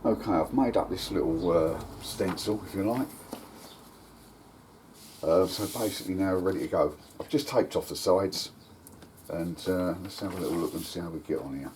Okay, I've made up this little stencil, if you like. So basically now we're ready to go. I've just taped off the sides, and let's have a little look and see how we get on here.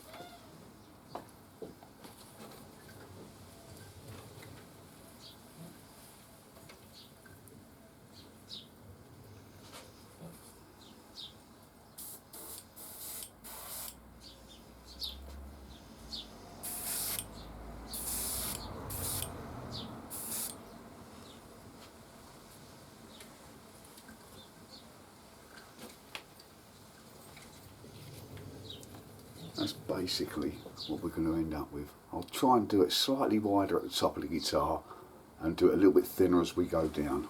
That's basically what we're going to end up with. I'll try and do it slightly wider at the top of the guitar and do it a little bit thinner as we go down.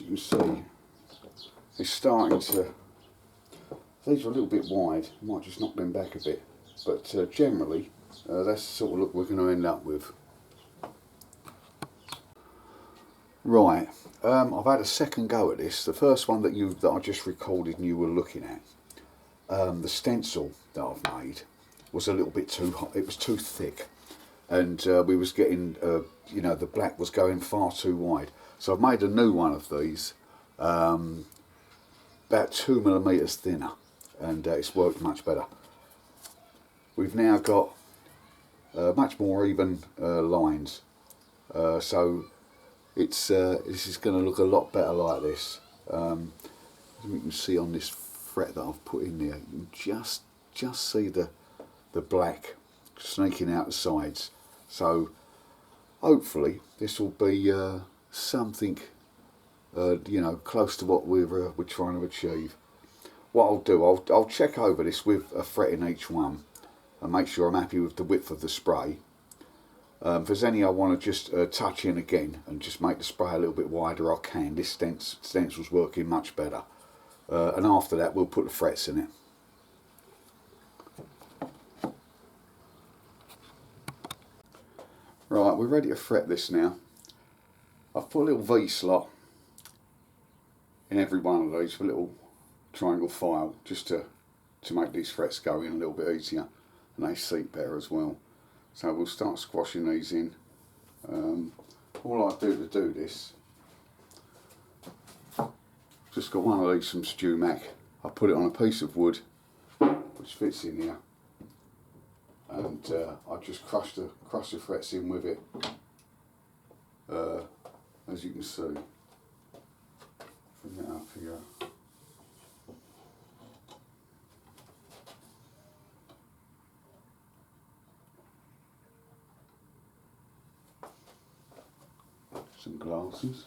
You can see it's starting to, these are a little bit wide, I might just knock them back a bit, but generally that's the sort of look we're going to end up with. Right, I've had a second go at this. The first one that I just recorded and you were looking at, the stencil that I've made was a little bit too hot, it was too thick, and we was getting, you know, the black was going far too wide. So I've made a new one of these, about 2mm thinner, and it's worked much better. We've now got much more even lines, so this is going to look a lot better like this. As you can see on this fret that I've put in there, you can just see the black sneaking out the sides. So hopefully this will be something you know, close to what we're trying to achieve. What I'll do, I'll check over this with a fret in each one and make sure I'm happy with the width of the spray. If there's any I want to just touch in again and just make the spray a little bit wider, I can. This stencil's working much better. And after that we'll put the frets in it. Right, we're ready to fret this now. I've put a little V slot in every one of these with a little triangle file just to make these frets go in a little bit easier, and they seat better as well. So we'll start squashing these in. All I do to do this, just got one of these from Stu Mac. I put it on a piece of wood which fits in here, and I just crush the frets in with it, as you can see. Bring it up here. Some glasses.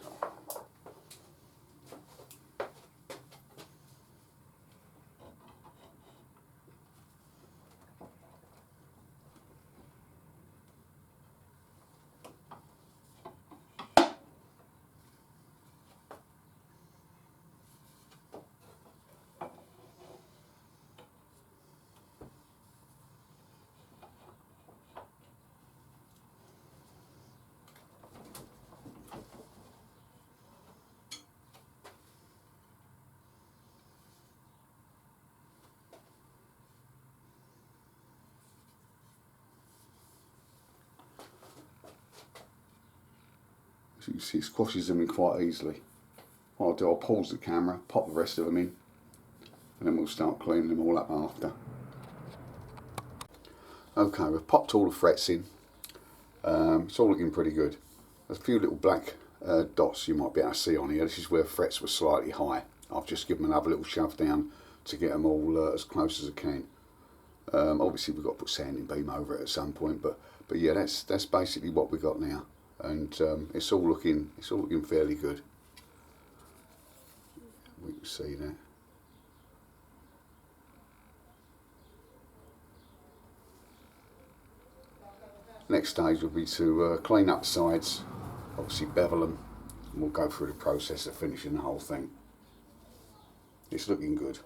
As you can see, it squashes them in quite easily. What I'll do, I'll pause the camera, pop the rest of them in, and then we'll start cleaning them all up after. Okay, we've popped all the frets in. It's all looking pretty good. There's a few little black dots you might be able to see on here. This is where frets were slightly high. I've just given them another little shove down to get them all as close as I can. Obviously we've got to put sanding beam over it at some point, but yeah, that's basically what we've got now. And it's all looking fairly good. We can see that. Next stage will be to clean up the sides, obviously bevel them, and we'll go through the process of finishing the whole thing. It's looking good.